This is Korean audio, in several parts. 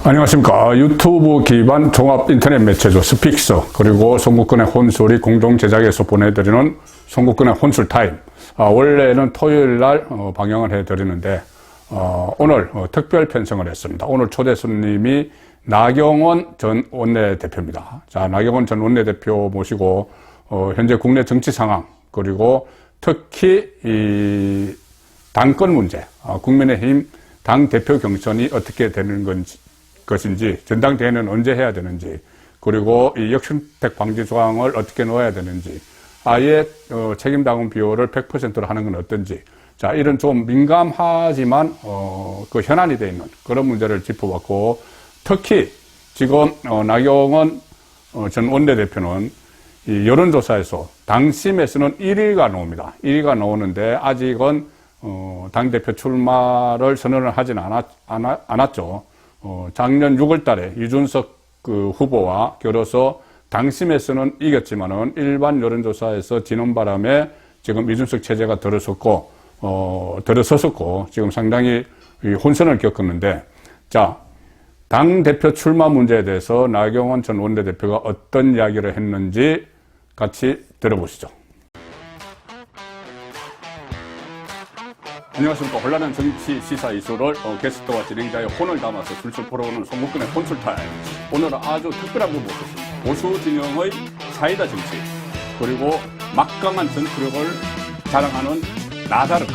안녕하십니까. 유튜브 기반 종합 인터넷 매체죠. 스픽서, 그리고 송국근의 혼술이 공동 제작해서 보내드리는 송국근의 혼술 타임. 원래는 토요일 날 방영을 해드리는데 오늘 특별 편성을 했습니다. 오늘 초대 손님이 나경원 전 원내대표입니다. 자, 나경원 전 원내대표 모시고 현재 국내 정치 상황, 그리고 특히 이 당권 문제, 국민의힘 당대표 경선이 어떻게 되는 것인지, 전당대회는 언제 해야 되는지, 그리고 이 역선택 방지 조항을 어떻게 넣어야 되는지, 아예 책임당원 비율을 100%로 하는 건 어떤지, 자, 이런 좀 민감하지만 그 현안이 돼 있는 그런 문제를 짚어봤고, 특히 지금 나경원 전 원내대표는 이 여론조사에서 당심에서는 1위가 나옵니다. 1위가 나오는데 아직은 당대표 출마를 선언을 하진 않았죠. 작년 6월 달에 이준석 그 후보와 겨뤄서 당심에서는 이겼지만은 일반 여론조사에서 지는 바람에 지금 이준석 체제가 들어섰고, 지금 상당히 혼선을 겪었는데, 자, 당대표 출마 문제에 대해서 나경원 전 원내대표가 어떤 이야기를 했는지 같이 들어보시죠. 안녕하십니까. 혼란한 정치 시사 이슈를 게스트와 진행자의 혼을 담아서 술술 풀어오는 송국근의 혼술타임. 오늘은 아주 특별한 분 모셨습니다. 보수 진영의 사이다 정치, 그리고 막강한 전투력을 자랑하는 나다르크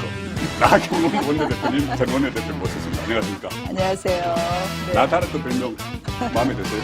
나경원 원내대표님, 전 원내대표 모셨습니다. 안녕하십니까. 안녕하세요. 네. 나다르크 별명 마음에 드세요?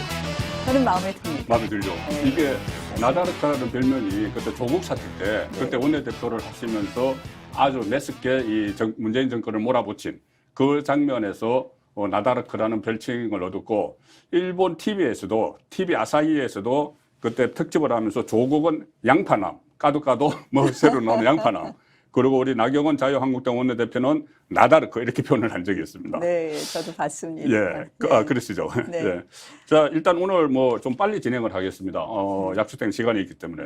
저는 마음에 듭니다. 마음에 들죠. 네. 이게 나다르크라는 별명이 그때 조국 사태 때, 그때 원내대표를 하시면서 아주 매섭게 이 문재인 정권을 몰아붙인 그 장면에서 나다르크라는 별칭을 얻었고, 일본 TV에서도, TV 아사히에서도 그때 특집을 하면서 조국은 양파남, 까도 뭐 새로 나오는 양파남, 그리고 우리 나경원 자유한국당 원내대표는 나다르크, 이렇게 표현을 한 적이 있습니다. 네, 저도 봤습니다. 예, 네. 그러시죠. 네. 예. 자, 일단 오늘 뭐 좀 빨리 진행을 하겠습니다. 약속된 시간이 있기 때문에.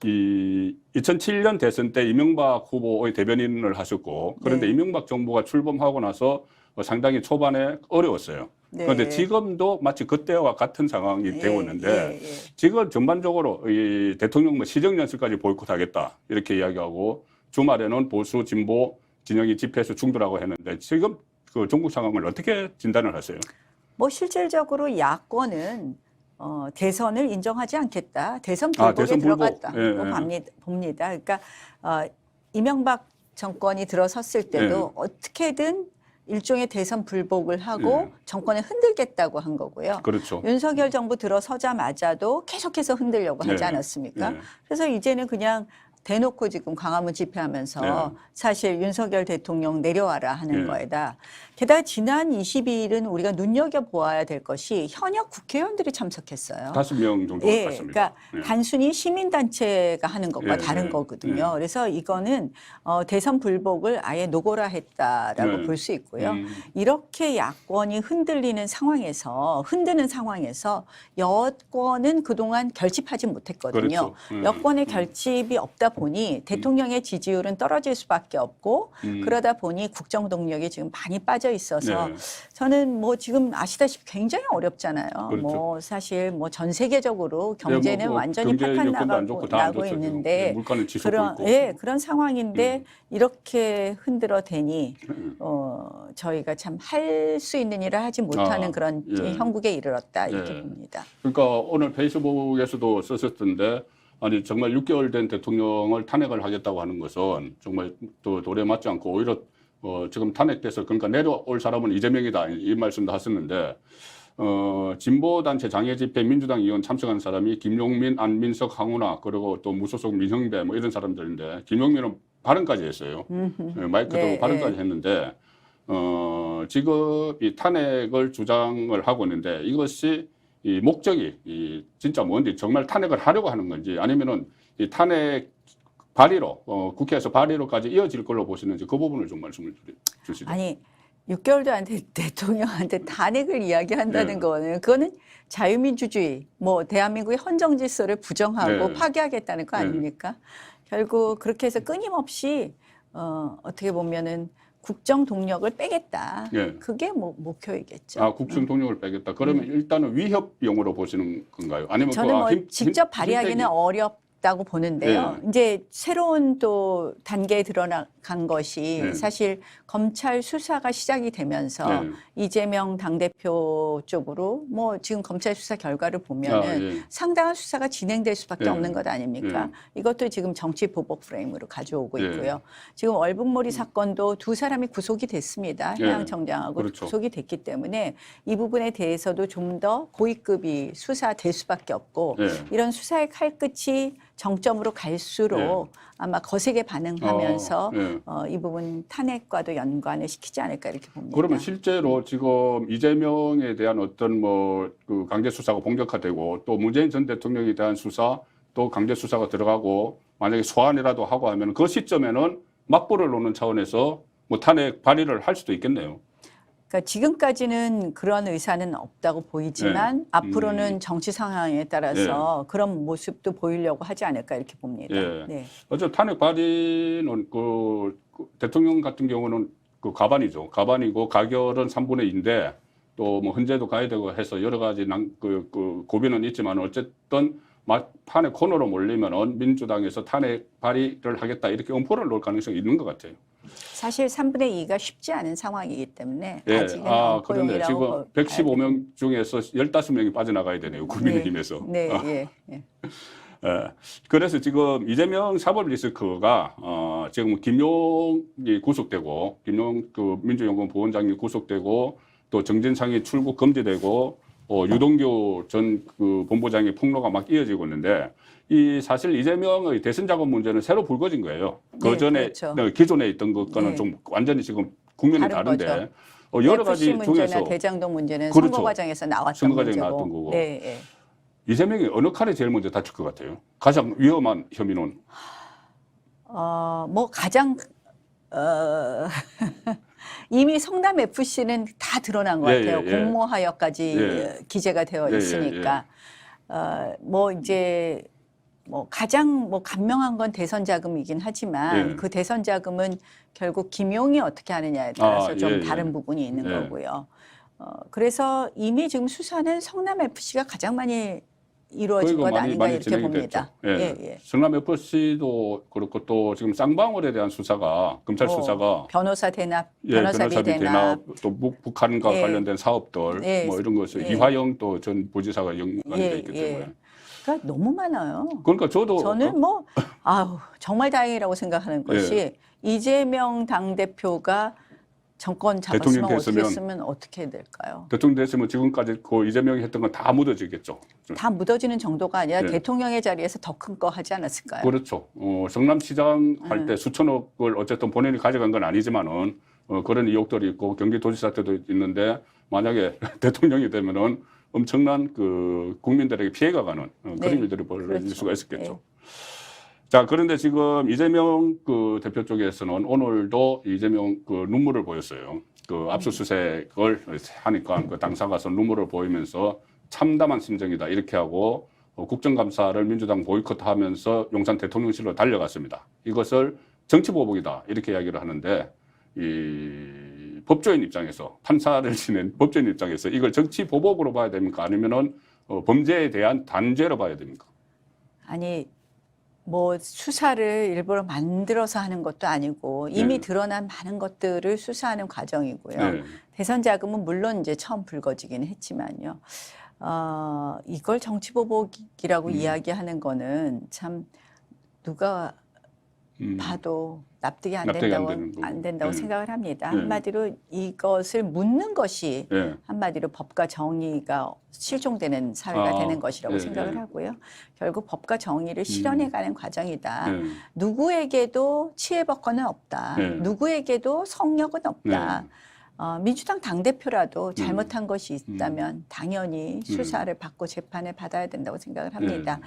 이 2007년 대선 때 이명박 후보의 대변인을 하셨고, 그런데 네. 이명박 정부가 출범하고 나서 상당히 초반에 어려웠어요. 네. 그런데 지금도 마치 그때와 같은 상황이 되고 있는데, 지금 전반적으로 이 대통령 시정연설까지 보이콧하겠다, 이렇게 이야기하고, 주말에는 보수 진보 진영이 집회에서 충돌하고 했는데, 지금 그 종국 상황을 어떻게 진단을 하세요? 뭐 실질적으로 야권은 대선을 인정하지 않겠다, 대선 불복에 대선 불복. 들어갔다고 봅니다. 그러니까 이명박 정권이 들어섰을 때도 어떻게든 일종의 대선 불복을 하고 정권을 흔들겠다고 한 거고요. 그렇죠. 윤석열 정부 들어서자마자도 계속해서 흔들려고 하지 않았습니까? 그래서 이제는 그냥 대놓고 지금 광화문 집회하면서 사실 윤석열 대통령 내려와라 하는 거에다, 게다가 지난 22일은 우리가 눈여겨보아야 될 것이 현역 국회의원들이 참석했어요. 5명 정도 갔습니다. 그러니까 단순히 시민단체가 하는 것과 다른 거거든요. 그래서 이거는 대선 불복을 아예 노고라 했다라고 볼 수 있고요. 이렇게 야권이 흔드는 상황에서 여권은 그동안 결집하지 못했거든요. 그렇죠. 여권의 결집이 없다 보니 대통령의 지지율은 떨어질 수밖에 없고, 그러다 보니 국정 동력이 지금 많이 빠져 있어서 저는 뭐 지금 아시다시피 굉장히 어렵잖아요. 그렇죠. 뭐 사실 뭐 전 세계적으로 경제는 완전히 경제 파탄 여건도 나고 있는데, 물가는 치솟고 있고. 그런 상황인데 이렇게 흔들어 대니 저희가 참 할 수 있는 일을 하지 못하는 그런 형국에 이르렀다, 이렇게 봅니다. 그러니까 오늘 페이스북에서도 썼었던데, 아니 정말 6개월 된 대통령을 탄핵을 하겠다고 하는 것은 정말 또 도리에 맞지 않고, 오히려 지금 탄핵돼서 그러니까 내려올 사람은 이재명이다, 이 말씀도 하셨는데, 진보단체 장애집회 민주당 의원 참석한 사람이 김용민, 안민석, 황운하, 그리고 또 무소속 민형배 뭐 이런 사람들인데, 김용민은 발언까지 했어요. 마이크 들고 발언까지 했는데, 지금 이 탄핵을 주장을 하고 있는데, 이것이 이 목적이 진짜 뭔지, 정말 탄핵을 하려고 하는 건지, 아니면은 이 탄핵 발의로, 국회에서 발의로까지 이어질 걸로 보시는지, 그 부분을 좀 말씀을 주시죠. 아니, 6개월도 안 된 대통령한테 탄핵을 이야기한다는 거는, 그거는 자유민주주의, 뭐 대한민국의 헌정 질서를 부정하고 파괴하겠다는 거 아닙니까? 결국 그렇게 해서 끊임없이 어떻게 보면은 국정 동력을 빼겠다. 예. 그게 목표이겠죠. 아, 국정 동력을 빼겠다. 그러면 일단은 위협용으로 보시는 건가요? 아니면 저는 뭐 직접 힘 발휘하기는 빼기? 어렵다고 보는데요. 이제 새로운 또 단계에 들어간 것이 네. 사실 검찰 수사가 시작이 되면서 네. 이재명 당대표 쪽으로 뭐 지금 검찰 수사 결과를 보면은 예. 상당한 수사가 진행될 수밖에 네. 없는 것 아닙니까? 이것도 지금 정치 보복 프레임으로 가져오고 예. 있고요. 지금 얼북몰이 사건도 두 사람이 구속이 됐습니다. 예. 해양청장하고 그렇죠. 구속이 됐기 때문에 이 부분에 대해서도 좀 더 고위급이 수사될 수밖에 없고 예. 이런 수사의 칼끝이 정점으로 갈수록 아마 거세게 반응하면서 이 부분 탄핵과도 연관을 시키지 않을까 이렇게 봅니다. 그러면 실제로 지금 이재명에 대한 어떤 뭐 그 강제 수사가 본격화되고 또 문재인 전 대통령에 대한 수사 또 강제 수사가 들어가고 만약에 소환이라도 하고 하면 그 시점에는 맞불을 놓는 차원에서 뭐 탄핵 발의를 할 수도 있겠네요. 그러니까 지금까지는 그런 의사는 없다고 보이지만 앞으로는 정치 상황에 따라서 그런 모습도 보이려고 하지 않을까 이렇게 봅니다. 네. 어제 탄핵 발의는 그 대통령 같은 경우는 그 가반이죠. 가반이고 가결은 3분의 2인데 또 뭐 헌재도 가야 되고 해서 여러 가지 그 고비는 있지만 어쨌든 판의 코너로 몰리면은 민주당에서 탄핵 발의를 하겠다 이렇게 엄포를 놓을 가능성이 있는 것 같아요. 사실 3분의 2가 쉽지 않은 상황이기 때문에 예. 아직은 그런데 지금 엄포용이라고 115명 중에서 15명이 빠져나가야 되네요. 국민의힘에서. 네, 예. 예. 그래서 지금 이재명 사법 리스크가 지금 김용이 구속되고 김용 그 민주연구원 부원장이 구속되고 또 정진상이 출국 금지되고 유동규 전 그 본부장의 폭로가 막 이어지고 있는데 이 사실 이재명의 대선 작업 문제는 새로 불거진 거예요. 그 전에 그렇죠. 기존에 있던 것과는 좀 완전히 지금 국면이 다른데 여러 가지 문제나 중에서 대장동 문제는 그렇죠. 선거 과정에서 나왔던 선거 과정에 문제고. 나왔던 거고. 네. 이재명이 어느 칼에 제일 먼저 다칠 것 같아요? 가장 위험한 혐의는? 뭐 가장 이미 성남 FC는 다 드러난 것 같아요. 공모하여까지 기재가 되어 있으니까. 뭐 이제 뭐 가장 뭐 간명한 건 대선 자금이긴 하지만 그 대선 자금은 결국 김용이 어떻게 하느냐에 따라서 좀 다른 부분이 있는 거고요. 그래서 이미 지금 수사는 성남 FC가 가장 많이 이루어진 것 아닌가 이렇게 봅니다. 성남 FC도 그렇고 또 지금 쌍방울에 대한 수사가 검찰 수사가 변호사 대납, 변호사비 대납, 또 북한과 관련된 사업들 뭐 이런 것을 이화영 또 전 부지사가 연관이 돼 있기 때문에. 그러니까 너무 많아요. 그러니까 저는 뭐 정말 다행이라고 생각하는 것이 이재명 당대표가 정권 잡았으면 어떻게 했으면 어떻게 될까요? 대통령 됐으면 지금까지 그 이재명이 했던 건 다 묻어지겠죠. 다 묻어지는 정도가 아니라 대통령의 자리에서 더 큰 거 하지 않았을까요? 그렇죠. 성남시장 할 때 수천억을 어쨌든 본인이 가져간 건 아니지만은 그런 의혹들이 있고 경기도지사 때도 있는데 만약에 대통령이 되면은 엄청난 그 국민들에게 피해가 가는 그런 일들이 벌어질 수가 있었겠죠. 자, 그런데 지금 이재명 그 대표 쪽에서는 오늘도 이재명 그 눈물을 보였어요. 그 압수수색을 하니까 그 당사 가서 눈물을 보이면서 참담한 심정이다 이렇게 하고 국정감사를 민주당 보이콧하면서 용산 대통령실로 달려갔습니다. 이것을 정치보복이다 이렇게 이야기를 하는데 이 법조인 입장에서 판사를 지낸 법조인 입장에서 이걸 정치보복으로 봐야 됩니까? 아니면은 범죄에 대한 단죄로 봐야 됩니까? 아니. 뭐 수사를 일부러 만들어서 하는 것도 아니고 이미 드러난 많은 것들을 수사하는 과정이고요. 대선 자금은 물론 이제 처음 불거지긴 했지만요. 이걸 정치보복이라고 이야기하는 거는 참 누가 봐도 납득이 안 된다고 생각을 합니다. 한마디로 이것을 묻는 것이 한마디로 법과 정의가 실종되는 사회가 되는 것이라고 생각을 하고요. 결국 법과 정의를 실현해가는 과정이다. 누구에게도 치해법권은 없다. 누구에게도 성역은 없다. 민주당 당대표라도 잘못한 것이 있다면 당연히 수사를 받고 재판을 받아야 된다고 생각을 합니다.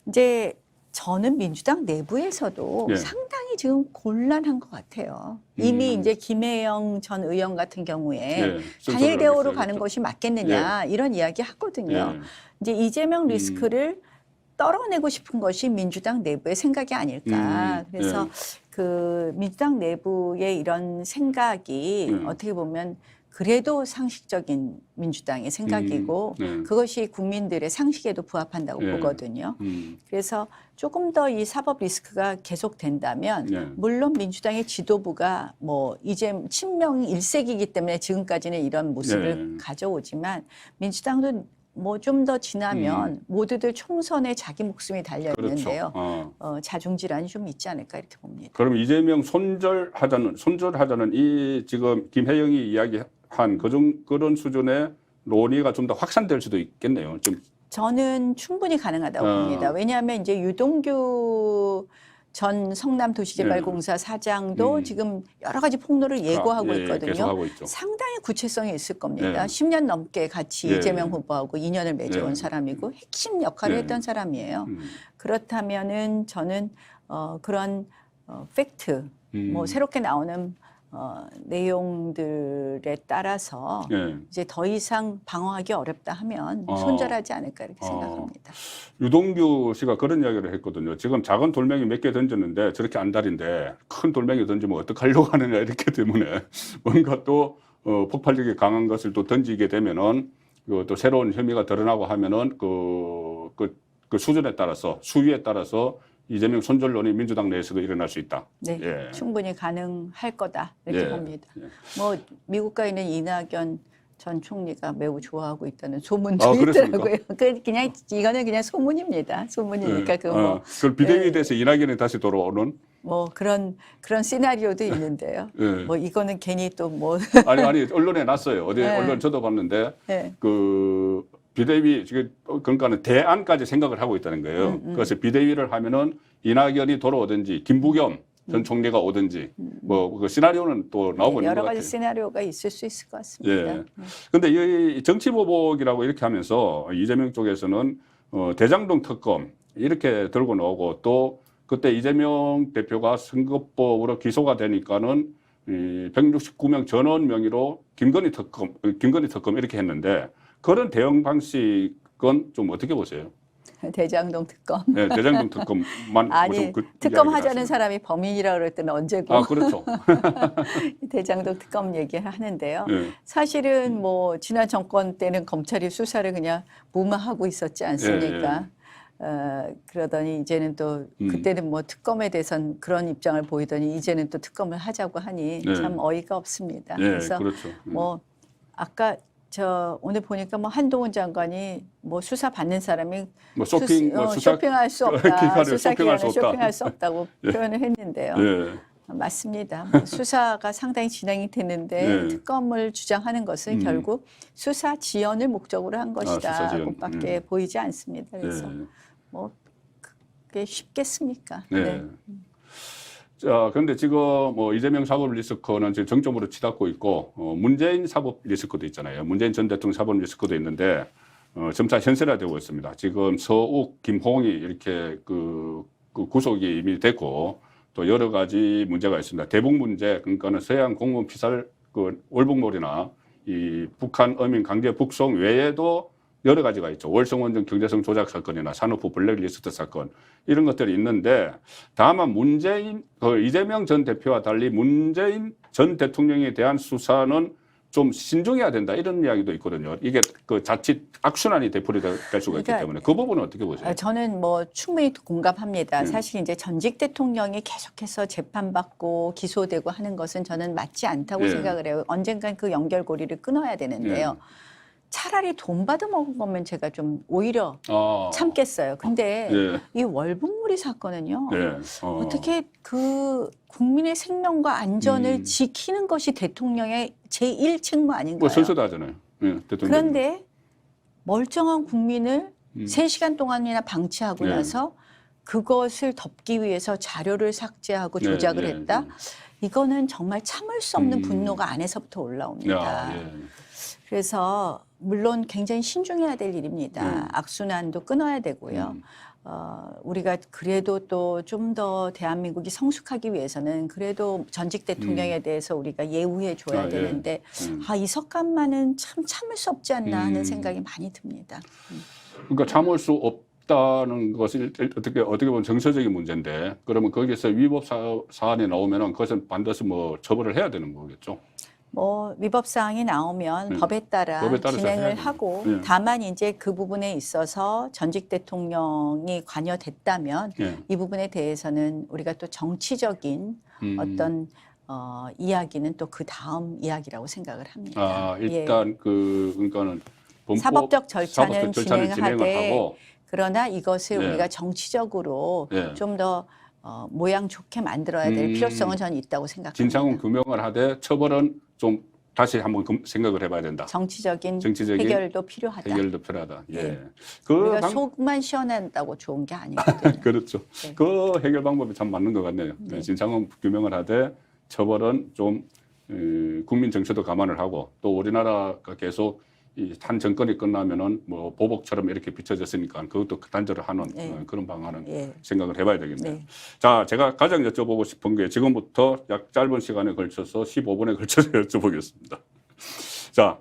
이제 저는 민주당 내부에서도 상당히 지금 곤란한 것 같아요. 이미 이제 김혜영 전 의원 같은 경우에 단일 대우로 가는 것이 맞겠느냐 이런 이야기 하거든요. 이제 이재명 리스크를 떨어내고 싶은 것이 민주당 내부의 생각이 아닐까. 그래서 예. 그 민주당 내부의 이런 생각이 어떻게 보면 그래도 상식적인 민주당의 생각이고 그것이 국민들의 상식에도 부합한다고 예. 보거든요. 그래서 조금 더 이 사법 리스크가 계속된다면 예. 물론 민주당의 지도부가 뭐 이제 친명 일색이기 때문에 지금까지는 이런 모습을 예. 가져오지만 민주당도 뭐 좀 더 지나면 모두들 총선에 자기 목숨이 달려 있는데요. 그렇죠. 자중질환이 좀 있지 않을까 이렇게 봅니다. 그럼 이재명 손절하자는 이 지금 김혜영이 이야기한 그런 수준의 논의가 좀 더 확산될 수도 있겠네요. 좀 저는 충분히 가능하다고 봅니다. 왜냐하면 이제 유동규 전 성남도시개발공사 사장도 지금 여러 가지 폭로를 예고하고 있거든요. 계속하고 있죠. 상당히 구체성이 있을 겁니다. 10년 넘게 같이 이재명 후보하고 인연을 맺어온 사람이고 핵심 역할을 했던 사람이에요. 그렇다면은 저는 그런 팩트, 뭐 새롭게 나오는 내용들에 따라서 이제 더 이상 방어하기 어렵다 하면 손절하지 않을까 이렇게 생각합니다. 유동규 씨가 그런 이야기를 했거든요. 지금 작은 돌멩이 몇 개 던졌는데 저렇게 안달인데 큰 돌멩이 던지면 어떡하려고 하느냐 이렇기 때문에 뭔가 또 폭발력이 강한 것을 또 던지게 되면은 또 새로운 혐의가 드러나고 하면은 그 수준에 따라서 수위에 따라서 이재명 손절론이 민주당 내에서도 일어날 수 있다. 네, 예. 충분히 가능할 거다 이렇게 예. 봅니다. 예. 뭐 미국 가 있는 이낙연 전 총리가 매우 좋아하고 있다는 소문도 그렇습니까? 있더라고요. 그냥 이거는 그냥 소문입니다. 소문이니까 예. 그 그 비대위에 대해서 이낙연이 다시 돌아오는 뭐 그런 시나리오도 있는데요. 예. 뭐 이거는 괜히 또 뭐 아니 언론에 났어요. 어디 네. 언론 저도 봤는데 네. 그 비대위 지금 그러니까는 대안까지 생각을 하고 있다는 거예요. 그래서 비대위를 하면은 이낙연이 돌아오든지 김부겸 전 총리가 오든지 뭐 그 시나리오는 또 나오고 있는 것 여러 같아요. 가지 시나리오가 있을 수 있을 것 같습니다. 예. 근데 이 정치보복이라고 이렇게 하면서 이재명 쪽에서는 대장동 특검 이렇게 들고 나오고 또 그때 이재명 대표가 선거법으로 기소가 되니까는 169명 전원 명의로 김건희 특검 이렇게 했는데 그런 대응 방식은 좀 어떻게 보세요? 대장동 특검. 네, 대장동 특검만 아니 특검 하자는 사람이 범인이라고 그럴 때는 언제고. 그렇죠. 대장동 특검 얘기를 하는데요. 네. 사실은 뭐 지난 정권 때는 검찰이 수사를 그냥 무마하고 있었지 않습니까? 그러더니 이제는 또 그때는 뭐 특검에 대해서는 그런 입장을 보이더니 이제는 또 특검을 하자고 하니 참 어이가 없습니다. 그래서 그렇죠. 뭐 아까 저 오늘 보니까 뭐 한동훈 장관이 뭐 수사 받는 사람이 뭐 쇼핑할 수 없다. 수사 기간에 쇼핑할 수 없다. 쇼핑할 수 없다고 표현을 했는데요. 맞습니다. 뭐 수사가 상당히 진행이 됐는데 특검을 주장하는 것은 결국 수사 지연을 목적으로 한 것이다고밖에 보이지 않습니다. 그래서 뭐 그게 쉽겠습니까? 네. 자, 그런데 지금 뭐 이재명 사법 리스크는 지금 정점으로 치닫고 있고 문재인 사법 리스크도 있잖아요. 문재인 전 대통령 사법 리스크도 있는데 점차 현실화되고 있습니다. 지금 서욱, 김홍이 이렇게 그 구속이 이미 됐고 또 여러 가지 문제가 있습니다. 대북 문제, 그러니까는 서해안 공무원 피살 그 월북몰이나 이 북한 어민 강제 북송 외에도 여러 가지가 있죠. 월성원전 경제성 조작 사건이나 산업부 블랙리스트 사건 이런 것들이 있는데 다만 이재명 전 대표와 달리 문재인 전 대통령에 대한 수사는 좀 신중해야 된다 이런 이야기도 있거든요. 이게 그 자칫 악순환이 되풀이될 수가 있기 때문에 그 부분은 어떻게 보세요? 저는 뭐 충분히 공감합니다. 사실 이제 전직 대통령이 계속해서 재판받고 기소되고 하는 것은 저는 맞지 않다고 생각을 해요. 언젠간 그 연결고리를 끊어야 되는데요. 차라리 돈 받아 먹은 거면 제가 좀 오히려 참겠어요. 근데 이 월북몰이 사건은요. 어떻게 그 국민의 생명과 안전을 지키는 것이 대통령의 제1책무 아닌가요? 뭐 설서도 하잖아요. 그런데 멀쩡한 국민을 3시간 동안이나 방치하고 나서 그것을 덮기 위해서 자료를 삭제하고 조작을 했다? 이거는 정말 참을 수 없는 분노가 안에서부터 올라옵니다. 그래서 물론 굉장히 신중해야 될 일입니다. 악순환도 끊어야 되고요. 우리가 그래도 또 좀 더 대한민국이 성숙하기 위해서는 그래도 전직 대통령에 대해서 우리가 예우해 줘야 되는데 이 석간만은 참 참을 수 없지 않나 하는 생각이 많이 듭니다. 그러니까 참을 수 없다는 것을 어떻게 보면 정서적인 문제인데 그러면 거기서 위법 사안이 나오면은 그것은 반드시 뭐 처벌을 해야 되는 거겠죠. 뭐 위법 사항이 나오면 법에 따라 따라서 진행을 해야죠. 하고 예. 다만 이제 그 부분에 있어서 전직 대통령이 관여됐다면 이 부분에 대해서는 우리가 또 정치적인 어떤 이야기는 또 그 다음 이야기라고 생각을 합니다. 아, 일단 그러니까는 범법, 사법적 절차는 진행을 진행하되 하고 그러나 이것을 예. 우리가 정치적으로 예. 좀 더 모양 좋게 만들어야 될 필요성은 저는 있다고 생각합니다. 진상은 규명을 하되 처벌은 좀 다시 한번 생각을 해봐야 된다. 정치적인 해결도 필요하다. 해결도 필요하다. 예. 예. 그 우리가 속만 시원한다고 좋은 게 아니거든요. 그렇죠. 네. 그 해결 방법이 참 맞는 것 같네요. 네. 진상은 규명을 하되 처벌은 좀 국민 정서도 감안을 하고 또 우리나라가 계속 이 한 정권이 끝나면은 뭐 보복처럼 이렇게 비춰졌으니까 그것도 단절을 하는 네. 그런 방안은 예. 생각을 해봐야 되겠네요. 네. 자, 제가 가장 여쭤보고 싶은 게 지금부터 약 짧은 시간에 걸쳐서 15분에 걸쳐서 여쭤보겠습니다. 자,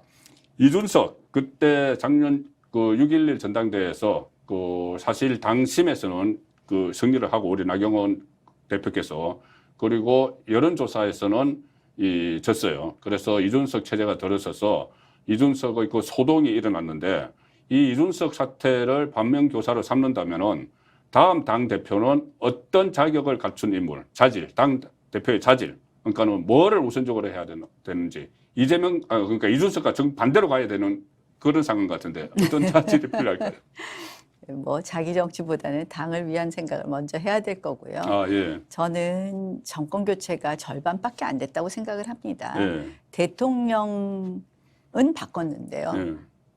이준석 그때 작년 그 6.11 전당대회에서 그 사실 당심에서는 그 승리를 하고 우리 나경원 대표께서 그리고 여론조사에서는 졌어요. 그래서 이준석 체제가 들어서서 이준석의 그 소동이 일어났는데 이 이준석 사태를 반면교사로 삼는다면은 다음 당 대표는 어떤 자격을 갖춘 인물, 자질, 당 대표의 자질, 그러니까는 뭐를 우선적으로 해야 되는지 이재명, 그러니까 이준석과 정반대로 가야 되는 그런 상황 같은데 어떤 자질이 필요할까요? 뭐 자기 정치보다는 당을 위한 생각을 먼저 해야 될 거고요. 아, 예. 저는 정권 교체가 절반밖에 안 됐다고 생각을 합니다. 예. 대통령은 바꿨는데요. 예.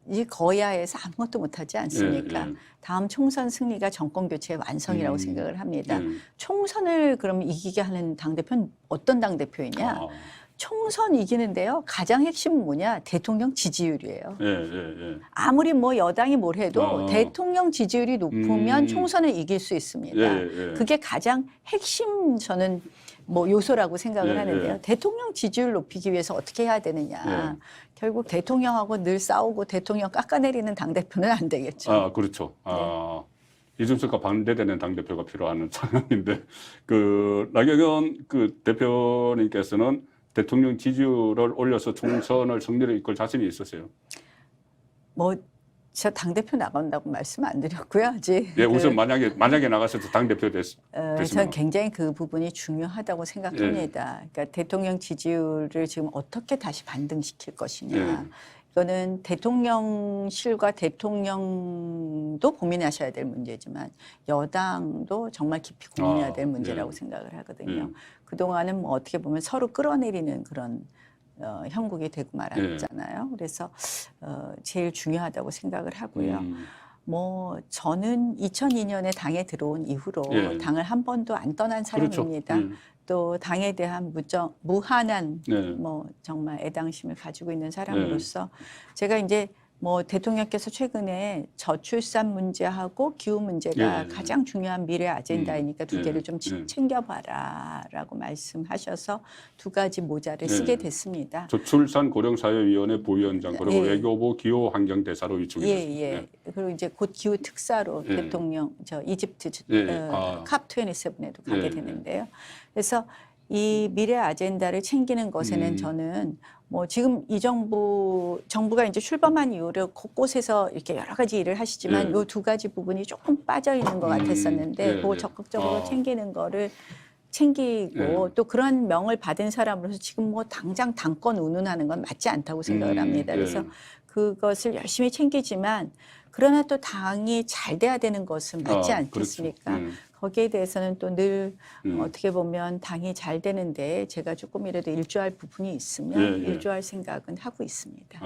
이 거야에서 아무것도 못하지 않습니까? 예, 예. 다음 총선 승리가 정권 교체의 완성이라고 생각을 합니다. 예. 총선을 그럼 이기게 하는 당대표는 어떤 당대표이냐? 아, 총선 이기는데요. 가장 핵심은 뭐냐? 대통령 지지율이에요. 예, 예, 예. 아무리 뭐 여당이 뭘 해도 대통령 지지율이 높으면 총선을 이길 수 있습니다. 예, 예. 그게 가장 핵심 저는 뭐 요소라고 생각을 예, 하는데요. 예. 대통령 지지율 높이기 위해서 어떻게 해야 되느냐. 결국 대통령하고 늘 싸우고 대통령 깎아내리는 당대표는 안 되겠죠. 아, 그렇죠. 아, 이준석과 반대되는 당대표가 필요한 상황인데, 그, 나경원 그 대표님께서는 대통령 지지율을 올려서 총선을 승리를 이끌 자신이 있으세요? 뭐, 저 당대표 나간다고 말씀 안 드렸고요. 아직. 예, 우선 만약에 나가서도 당대표 되시면. 저는 굉장히 그 부분이 중요하다고 생각합니다. 그러니까 대통령 지지율을 지금 어떻게 다시 반등시킬 것이냐. 이거는 대통령실과 대통령도 고민하셔야 될 문제지만 여당도 정말 깊이 고민해야 될 문제라고 생각을 하거든요. 그동안은 뭐 어떻게 보면 서로 끌어내리는 그런 형국이 되고 말았잖아요. 그래서 제일 중요하다고 생각을 하고요. 뭐 저는 2002년에 당에 들어온 이후로 당을 한 번도 안 떠난 사람입니다. 그렇죠. 또 당에 대한 무한한 뭐 정말 애당심을 가지고 있는 사람으로서 제가 이제 뭐 대통령께서 최근에 저출산 문제하고 기후 문제가 가장 중요한 미래 아젠다이니까 두 개를 좀 챙겨봐라라고 말씀하셔서 두 가지 모자를 쓰게 됐습니다. 저출산 고령사회위원회 부위원장 그리고 외교부 기후환경대사로 위촉이 그리고 이제 곧 기후 특사로 대통령 저 이집트 캅27에도 가게 되는데요. 그래서 이 미래 아젠다를 챙기는 것에는 저는 뭐 지금 이 정부가 이제 출범한 이후로 곳곳에서 이렇게 여러 가지 일을 하시지만 요 두 가지 부분이 조금 빠져 있는 것 같았었는데 그거 적극적으로 챙기는 거를 챙기고 또 그런 명을 받은 사람으로서 지금 뭐 당장 당권 운운하는 건 맞지 않다고 생각을 합니다. 그래서 그것을 열심히 챙기지만 그러나 또 당이 잘 돼야 되는 것은 맞지 않겠습니까? 그렇죠. 거기에 대해서는 또 늘 어떻게 보면 당이 잘 되는데 제가 조금이라도 일조할 부분이 있으면 일조할 생각은 하고 있습니다.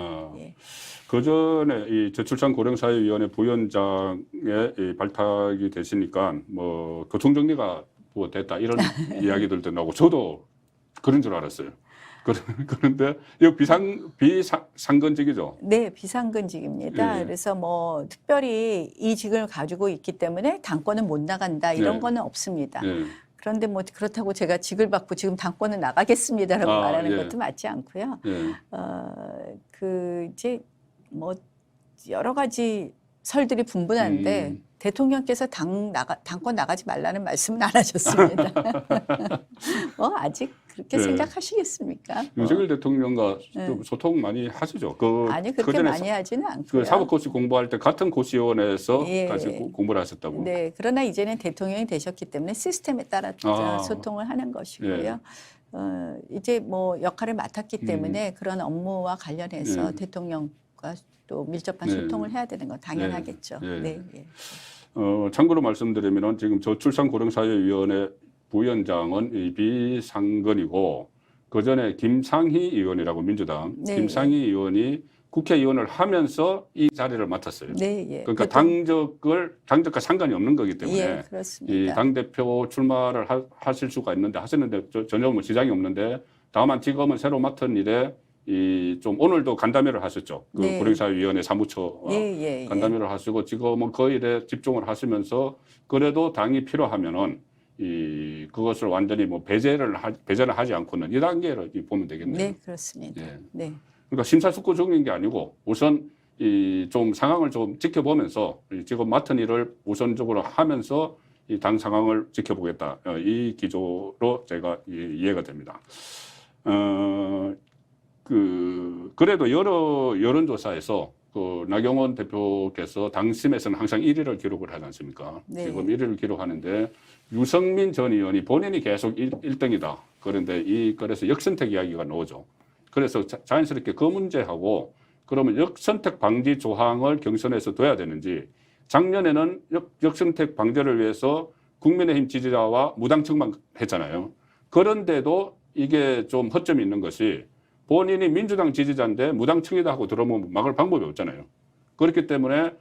그 전에 이 저출산 고령사회위원회 부위원장에 발탁이 되시니까 뭐 교통정리가 뭐 됐다 이런 이야기들도 나오고 저도 그런 줄 알았어요. 그런데 이거 비상근직이죠? 네, 비상근직입니다. 그래서 뭐 특별히 이 직을 가지고 있기 때문에 당권은 못 나간다 이런 거는 없습니다. 그런데 뭐 그렇다고 제가 직을 받고 지금 당권은 나가겠습니다라고 말하는 것도 맞지 않고요. 그 이제 뭐 여러 가지 설들이 분분한데 대통령께서 당권 나가지 말라는 말씀은 안 하셨습니다. 아직 그렇게 네. 생각하시겠습니까? 윤석열 대통령과 좀 소통 많이 하시죠. 아니 그렇게 그전에 많이 하지는 않고요. 그 사법고시 공부할 때 같은 고시원에서 예. 같이 공부를 하셨다고. 네, 그러나 이제는 대통령이 되셨기 때문에 시스템에 따라 소통을 하는 것이고요. 예. 이제 뭐 역할을 맡았기 때문에 그런 업무와 관련해서 예. 대통령과 또 밀접한 네. 소통을 해야 되는 건 당연하겠죠. 네. 네. 네. 참고로 말씀드리면 지금 저출산고령사회위원회 부위원장은 이 비상근이고 그 전에 김상희 의원이라고 민주당 네. 김상희 의원이 국회의원을 하면서 이 자리를 맡았어요. 네, 예. 그러니까 당적과 상관이 없는 거기 때문에 예, 이 그렇습니다. 당대표 출마를 하실 수가 있는데 하셨는데 전혀 뭐 지장이 없는데 다만 지금은 새로 맡은 일에 좀 오늘도 간담회를 하셨죠. 그 네. 고령사회위원회 사무처와 예. 간담회를 하시고 지금은 그 일에 집중을 하시면서 그래도 당이 필요하면은 그것을 완전히 뭐 배제를 하지 않고는 2단계를 보면 되겠네요. 네, 그렇습니다. 예. 네. 그러니까 심사숙고적인 게 아니고 우선 좀 상황을 좀 지켜보면서 지금 맡은 일을 우선적으로 하면서 이 당 상황을 지켜보겠다. 이 기조로 제가 이해가 됩니다. 그래도 여러 여론조사에서 그 나경원 대표께서 당심에서는 항상 1위를 기록을 하지 않습니까? 네. 지금 1위를 기록하는데 유승민 전 의원이 본인이 계속 1등이다. 그런데 그래서 역선택 이야기가 나오죠. 그래서 자연스럽게 그 문제하고 그러면 역선택 방지 조항을 경선에서 둬야 되는지 작년에는 역선택 방지를 위해서 국민의힘 지지자와 무당층만 했잖아요. 그런데도 이게 좀 허점이 있는 것이 본인이 민주당 지지자인데 무당층이다 하고 들어오면 막을 방법이 없잖아요. 그렇기 때문에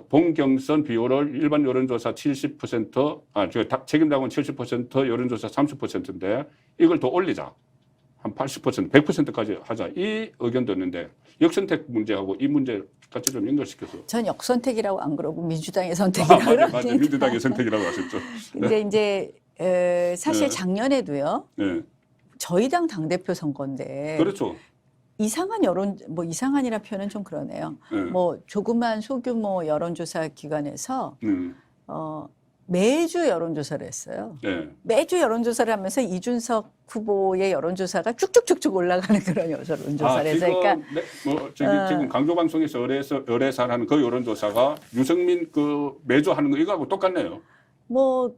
본경선 비율을 일반 여론조사 70%, 책임당원 70%, 여론조사 30%인데 이걸 더 올리자. 한 80%, 100%까지 하자. 이 의견도 있는데 역선택 문제하고 이 문제 같이 좀 연결시켜서. 전 역선택이라고 안 그러고 민주당의 선택이라고 맞아. 그러니까. 민주당의 선택이라고 하셨죠. 근데 이제 사실 네. 작년에도요. 네. 저희 당 당대표 선거인데 그렇죠. 이상한 이상한이라 표현은 좀 그러네요. 네. 뭐 조그만 소규모 여론조사 기관에서 네. 매주 여론조사를 했어요. 네. 매주 여론조사를 하면서 이준석 후보의 여론조사가 쭉쭉쭉쭉 올라가는 그런 여론조사를 해서 그러니까 지금 강조방송에서 의뢰사하는 그 여론조사가 유승민 매주 하는 거 이거하고 똑같네요. 뭐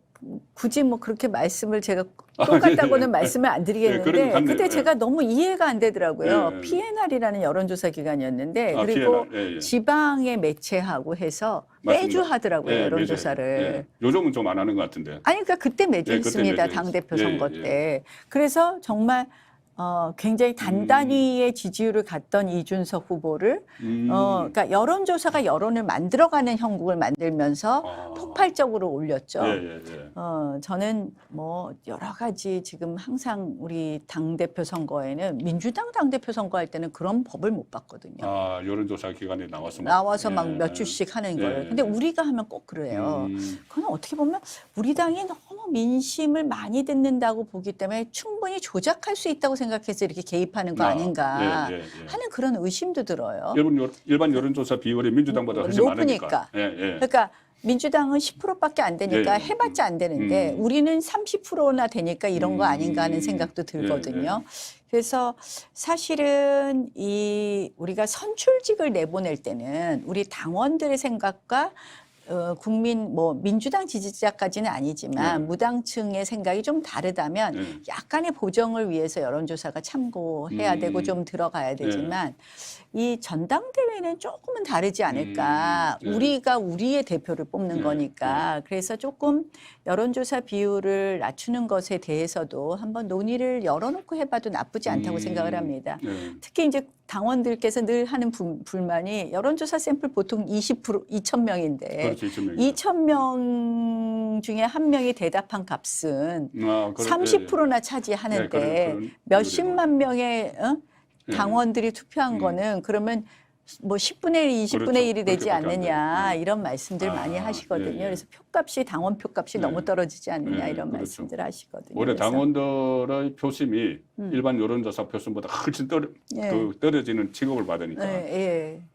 굳이 뭐 그렇게 말씀을 제가 똑같다고는 말씀을 안 드리겠는데 그때 제가 너무 이해가 안 되더라고요. PNR이라는 여론조사 기관이었는데 그리고 PNR. 지방의 매체하고 해서 맞습니다. 매주 하더라고요. 여론조사를. 요즘은 좀 안 하는 것 같은데. 아니 그러니까 그때 매주 그때 있습니다. 매주 당대표 있어요. 선거 때. 그래서 정말 굉장히 단단히의 지지율을 갖던 이준석 후보를 그러니까 여론조사가 여론을 만들어가는 형국을 만들면서 폭발적으로 올렸죠. 저는 뭐 여러 가지 지금 항상 우리 당대표 선거에는 민주당 당대표 선거할 때는 그런 법을 못 봤거든요. 여론조사 기관에 나와서 막 몇 주씩 하는 걸. 근데 우리가 하면 꼭 그래요. 그건 어떻게 보면 우리 당이 너무 민심을 많이 듣는다고 보기 때문에 충분히 조작할 수 있다고 생각해서 이렇게 개입하는 거 아닌가 하는 그런 의심도 들어요. 일반 여론조사 비율이 민주당보다 훨씬 높으니까. 그러니까 민주당은 10%밖에 안 되니까 해봤자 안 되는데 우리는 30%나 되니까 이런 거 아닌가 하는 생각도 들거든요. 그래서 사실은 우리가 선출직을 내보낼 때는 우리 당원들의 생각과 민주당 지지자까지는 아니지만 무당층의 생각이 좀 다르다면 약간의 보정을 위해서 여론조사가 참고해야 되고 좀 들어가야 되지만 이 전당대회는 조금은 다르지 않을까. 우리가 우리의 대표를 뽑는 거니까. 그래서 조금 여론조사 비율을 낮추는 것에 대해서도 한번 논의를 열어놓고 해봐도 나쁘지 않다고 생각을 합니다. 특히 이제 당원들께서 늘 하는 불만이 여론조사 샘플 보통 2,000명인데 2,000명 중에 한 명이 대답한 값은 30%나 차지하는데 몇십만 명의 당원들이 투표한 거는 그러면 뭐 10분의 1, 20분의 1이 되지 않느냐 이런 말씀들 많이 하시거든요. 그래서 표값이 당원 표값이 너무 떨어지지 않느냐 이런 말씀들 하시거든요. 올해 당원들의 표심이 일반 여론조사 표심보다 훨씬 떨어지는 취급을 받으니까.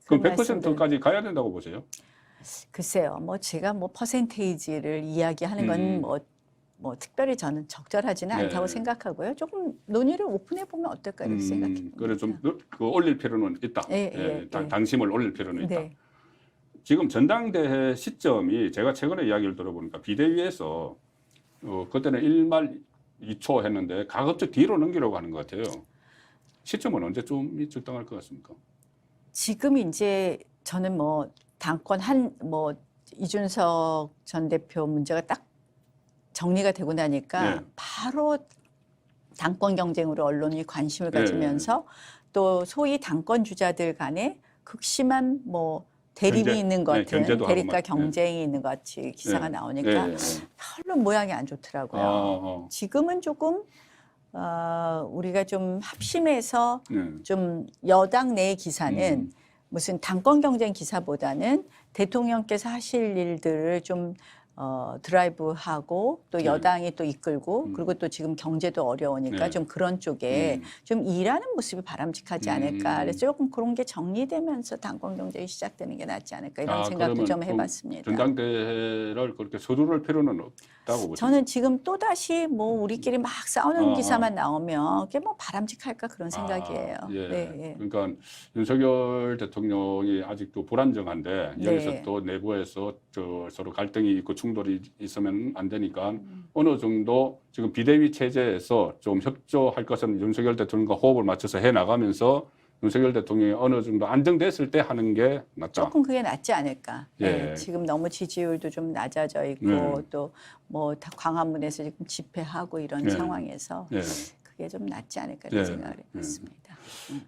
그럼 100%까지 가야 된다고 보세요? 글쎄요, 뭐 제가 뭐 퍼센테이지를 이야기하는 건 뭐 특별히 저는 적절하지는 네. 않다고 생각하고요. 조금 논의를 오픈해 보면 어떨까 이렇게 생각합니다. 그래 좀 그 올릴 필요는 있다. 예, 예, 예. 당심을 올릴 필요는 있다. 네. 지금 전당대회 시점이 제가 최근에 이야기를 들어보니까 비대위에서 그때는 1말 2초 했는데 가급적 뒤로 넘기려고 하는 것 같아요. 시점은 언제쯤이 적당할 것 같습니까? 지금 이제 저는 뭐 당권 뭐 이준석 전 대표 문제가 딱 정리가 되고 나니까 네. 바로 당권 경쟁으로 언론이 관심을 네. 가지면서 또 소위 당권 주자들 간에 극심한 뭐 대립이 경쟁, 있는 것 네, 같은 경제도 하고 대립과 막, 경쟁이 있는 것 같이 기사가 네. 나오니까 네, 네. 별로 모양이 안 좋더라고요. 어. 지금은 조금 우리가 좀 합심해서 네. 좀 여당 내 기사는 무슨 당권 경쟁 기사보다는 대통령께서 하실 일들을 좀 드라이브하고 또 네. 여당이 또 이끌고 그리고 또 지금 경제도 어려우니까 네. 좀 그런 쪽에 좀 일하는 모습이 바람직하지 않을까. 그래서 조금 그런 게 정리되면서 당권 경쟁이 시작되는 게 낫지 않을까 이런 생각도 그러면 좀 해봤습니다. 전당대회를 그렇게 서두를 필요는 없다고 보시죠? 저는 지금 또 다시 뭐 우리끼리 막 싸우는 아, 기사만 나오면 그게 뭐 바람직할까 그런 생각이에요. 예. 네, 예. 그러니까 윤석열 대통령이 아직도 불안정한데 네. 여기서 또 내부에서 서로 갈등이 있고 충돌이 있으면 안 되니까 어느 정도 지금 비대위 체제에서 좀 협조할 것은 윤석열 대통령과 호흡을 맞춰서 해 나가면서 윤석열 대통령이 어느 정도 안정됐을 때 하는 게 낫다. 조금 그게 낫지 않을까. 예. 네, 지금 너무 지지율도 좀 낮아져 있고 네. 또 뭐 광화문에서 지금 집회하고 이런 네. 상황에서 예. 그게 좀 낫지 않을까 이런 예. 생각을 해봤습니다.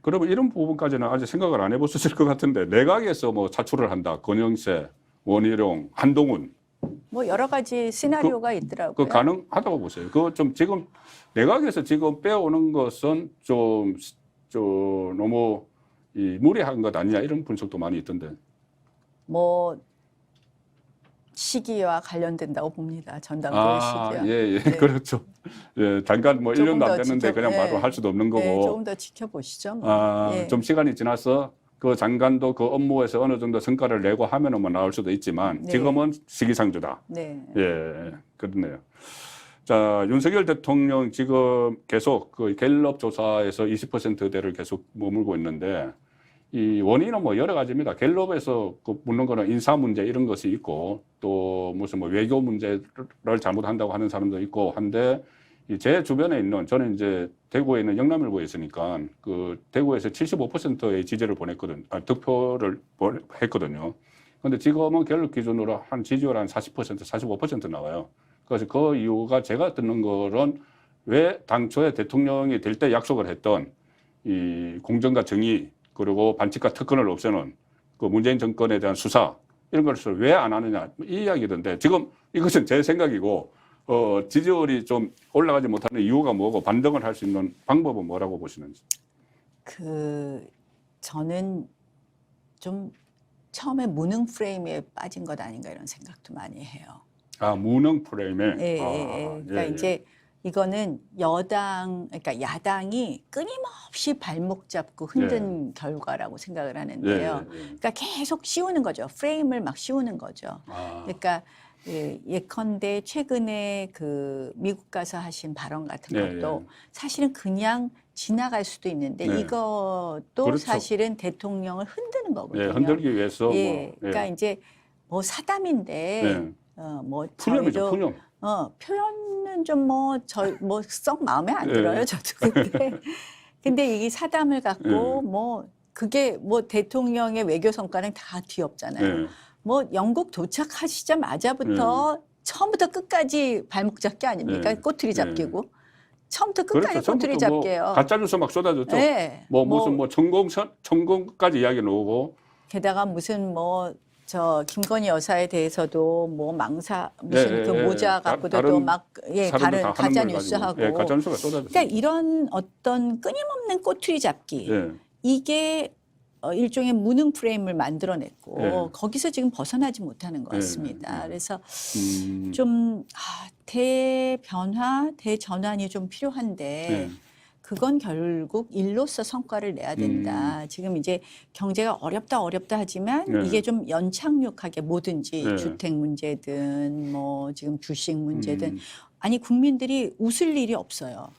그러면 이런 부분까지는 아직 생각을 안 해보셨을 것 같은데 내각에서 뭐 차출을 한다. 권영세, 원희룡, 한동훈 뭐 여러 가지 시나리오가 있더라고요. 그 가능하다고 보세요. 그거 좀 지금 내각에서 지금 빼오는 것은 좀 너무 무리한 것 아니냐 이런 분석도 많이 있던데. 뭐 시기와 관련된다고 봅니다. 전당대회 시기와. 예, 네. 그렇죠. 예, 잠깐 뭐 조금 1년도 안 더 됐는데 지켜- 그냥 네. 바로 할 수도 없는 거고. 네, 조금 더 지켜보시죠. 뭐. 예. 좀 시간이 지나서 그 장관도 그 업무에서 어느 정도 성과를 내고 하면은 뭐 나올 수도 있지만 네. 지금은 시기상조다. 네. 예, 그렇네요. 자, 윤석열 대통령 지금 계속 그 갤럽 조사에서 20%대를 계속 머물고 있는데 이 원인은 뭐 여러 가지입니다. 갤럽에서 그 묻는 거는 인사 문제 이런 것이 있고 또 무슨 뭐 외교 문제를 잘못한다고 하는 사람도 있고 한데 제 주변에 있는 저는 이제 대구에 있는 영남일보에 있으니까 그 대구에서 75%의 지지를 득표를 했거든요. 근데 지금은 갤럽 기준으로 한 지지율 한 40%, 45% 나와요. 그래서 그 이유가 제가 듣는 거는 왜 당초에 대통령이 될 때 약속을 했던 이 공정과 정의 그리고 반칙과 특권을 없애는 그 문재인 정권에 대한 수사 이런 것을 왜 안 하느냐 이 이야기던데 지금 이것은 제 생각이고 지지율이 좀 올라가지 못하는 이유가 뭐고 반등을 할 수 있는 방법은 뭐라고 보시는지? 저는 좀 처음에 무능 프레임에 빠진 것 아닌가 이런 생각도 많이 해요. 무능 프레임에. 예, 그러니까 이제 이거는 그러니까 야당이 끊임없이 발목 잡고 흔든 결과라고 생각을 하는데요. 그러니까 계속 씌우는 거죠. 프레임을 막 씌우는 거죠. 그러니까 예컨대 최근에 그 미국 가서 하신 발언 같은 것도 사실은 그냥 지나갈 수도 있는데 이것도 그렇죠. 사실은 대통령을 흔드는 거거든요. 흔들기 위해서 그러니까 이제 뭐 사담인데 뭐 푸념이죠, 푸념. 표현은 좀 썩 마음에 안 들어요, 저도. 근데 이 사담을 갖고 뭐 그게 뭐 대통령의 외교 성과는 다 뒤엎잖아요. 뭐 영국 도착하시자마자부터 처음부터 끝까지 발목 잡기 아닙니까? 꼬투리 잡기고. 처음부터 끝까지 그렇죠. 꼬투리 처음부터 잡기예요. 뭐 가짜 뉴스 막 쏟아졌죠. 무슨 천공까지 이야기 나오고. 게다가 무슨 김건희 여사에 대해서도 무슨 그 모자 갖고도 막 다른 가짜 뉴스하고. 가짜 뉴스가 쏟아졌어요. 그러니까 이런 어떤 끊임없는 꼬투리 잡기 이게 일종의 무능 프레임을 만들어냈고 거기서 지금 벗어나지 못하는 것 같습니다. 그래서 좀 대변화, 대전환이 좀 필요한데 그건 결국 일로서 성과를 내야 된다. 지금 이제 경제가 어렵다 하지만 네. 이게 좀 연착륙하게 뭐든지 네. 주택 문제든 뭐 지금 주식 문제든 아니 국민들이 웃을 일이 없어요.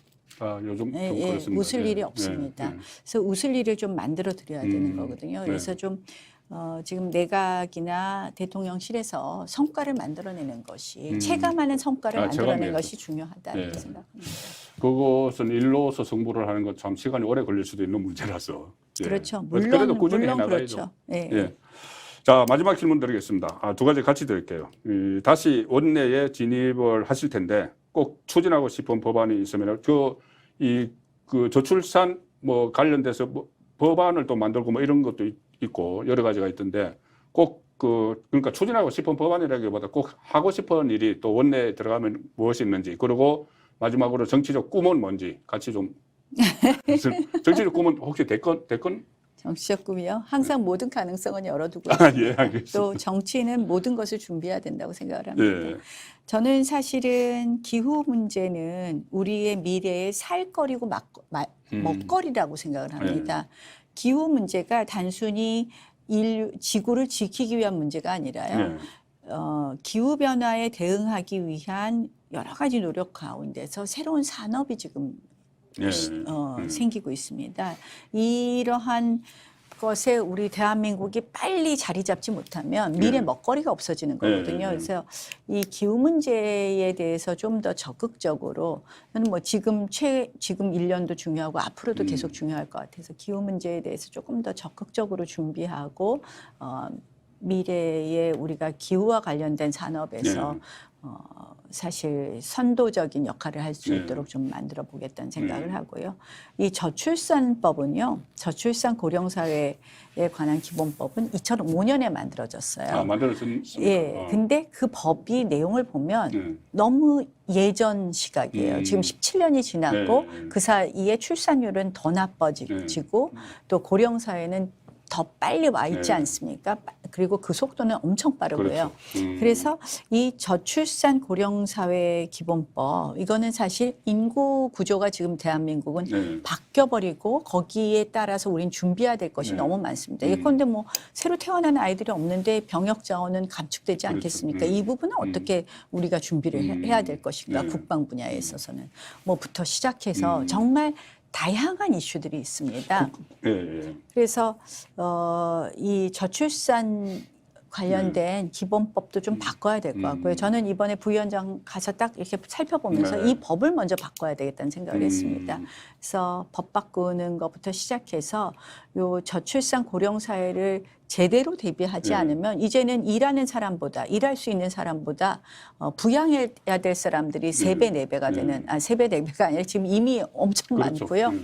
아, 요즘 좀 예, 그렇습니다. 웃을 예, 일이 예, 없습니다. 예. 그래서 웃을 일을 좀 만들어 드려야 되는 거거든요. 네. 그래서 좀 지금 내각이나 대통령실에서 성과를 만들어내는 것이 체감하는 성과를 만들어내는 체감이에요. 것이 중요하다 이렇게 예. 생각합니다. 그것은 일로서 승부를 하는 것 참 시간이 오래 걸릴 수도 있는 문제라서. 예. 그렇죠. 그래도 꾸준히 물론 해나가야죠. 그렇죠. 예. 예. 자, 마지막 질문 드리겠습니다. 두 가지 같이 드릴게요. 다시 원내에 진입을 하실 텐데 꼭 추진하고 싶은 법안이 있으면 그 저출산 뭐 관련돼서 뭐 법안을 또 만들고 뭐 이런 것도 있고 여러 가지가 있던데 꼭 그러니까 추진하고 싶은 법안이라기보다 꼭 하고 싶은 일이 또 원내에 들어가면 무엇이 있는지, 그리고 마지막으로 정치적 꿈은 뭔지 같이 좀. 정치적 꿈은 혹시 대권? 정치적 꿈이요. 항상 모든 가능성은 열어두고 아, 있습니다. 예, 알겠습니다. 또 정치는 모든 것을 준비해야 된다고 생각을 합니다. 예. 저는 사실은 기후 문제는 우리의 미래의 살거리고 먹거리라고 생각을 합니다. 기후 문제가 단순히 지구를 지키기 위한 문제가 아니라요. 기후 변화에 대응하기 위한 여러 가지 노력 가운데서 새로운 산업이 지금 생기고 있습니다. 이러한 것에 우리 대한민국이 빨리 자리 잡지 못하면 미래 먹거리가 없어지는 거거든요. 그래서 이 기후 문제에 대해서 좀 더 적극적으로, 저는 뭐 지금 1년도 중요하고 앞으로도 계속 중요할 것 같아서 기후 문제에 대해서 조금 더 적극적으로 준비하고 미래에 우리가 기후와 관련된 산업에서 사실 선도적인 역할을 할 수 있도록 좀 만들어 보겠다는 생각을 하고요. 이 저출산법은요, 저출산 고령사회에 관한 기본법은 2005년에 만들어졌어요. 아, 만들어졌습니까? 예. 근데 그 법이 내용을 보면 너무 예전 시각이에요. 지금 17년이 지났고 그 사이에 출산율은 더 나빠지고 또 고령사회는 더 빨리 와 있지 않습니까? 그리고 그 속도는 엄청 빠르고요. 그렇죠. 그래서 이 저출산 고령사회 기본법, 이거는 사실 인구 구조가 지금 대한민국은 바뀌어버리고 거기에 따라서 우린 준비해야 될 것이 너무 많습니다. 예컨대 뭐 새로 태어난 아이들이 없는데 병역 자원은 감축되지 않겠습니까? 이 부분은 어떻게 우리가 준비를 해야 될 것인가? 국방 분야에 있어서는 뭐부터 시작해서 정말 다양한 이슈들이 있습니다. 그래서 이 저출산 관련된 기본법도 좀 바꿔야 될 것 같고요. 저는 이번에 부위원장 가서 딱 이렇게 살펴보면서 이 법을 먼저 바꿔야 되겠다는 생각을 했습니다. 그래서 법 바꾸는 것부터 시작해서 요 저출산 고령 사회를 제대로 대비하지 않으면 이제는 일하는 사람보다, 일할 수 있는 사람보다 부양해야 될 사람들이 3배, 4배가 되는, 3배, 4배가 아니라 지금 이미 엄청 많고요.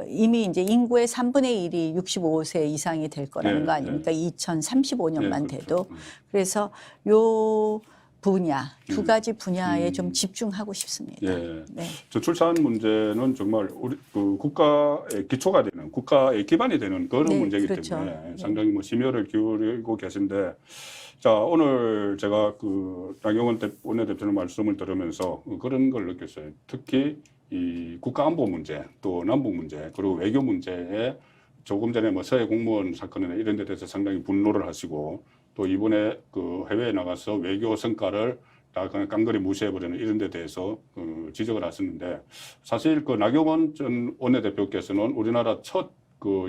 이미 이제 인구의 3분의 1이 65세 이상이 될 거라는 거 아닙니까? 2035년만 돼도. 그래서 요 분야, 두 가지 분야에 좀 집중하고 싶습니다. 네. 저출산 문제는 정말 우리 국가의 기초가 되는, 국가의 기반이 되는 그런 문제이기 때문에 상당히 뭐 심혈을 기울이고 계신데, 자, 오늘 제가 나경원 원내대표의 말씀을 들으면서 그런 걸 느꼈어요. 특히 이 국가안보 문제, 또 남북 문제, 그리고 외교 문제에 조금 전에 뭐 서해 공무원 사건이나 이런 데 대해서 상당히 분노를 하시고, 또 이번에 해외에 나가서 외교 성과를 다 그냥 깡그리 무시해버리는 이런 데 대해서 지적을 하셨는데, 사실 나경원 전 원내대표께서는 우리나라 첫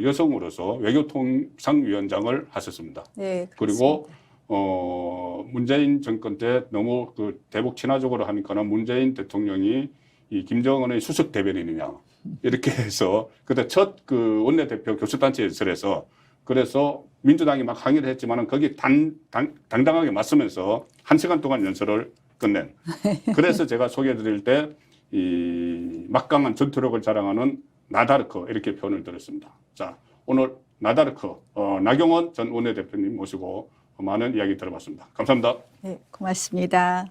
여성으로서 외교통상위원장을 하셨습니다. 네, 그리고 문재인 정권 때 너무 대북 친화적으로 하니까는 문재인 대통령이 이 김정은의 수석 대변인이냐 이렇게 해서 그때 첫 원내대표 교수단체 연설에서, 그래서 민주당이 막 항의를 했지만은 거기 당당하게 맞서면서 1시간 동안 연설을 끝낸. 그래서 제가 소개해드릴 때 이 막강한 전투력을 자랑하는 나다르크 이렇게 표현을 드렸습니다. 자, 오늘 나다르크 나경원 전 원내대표님 모시고 많은 이야기 들어봤습니다. 감사합니다. 네, 고맙습니다.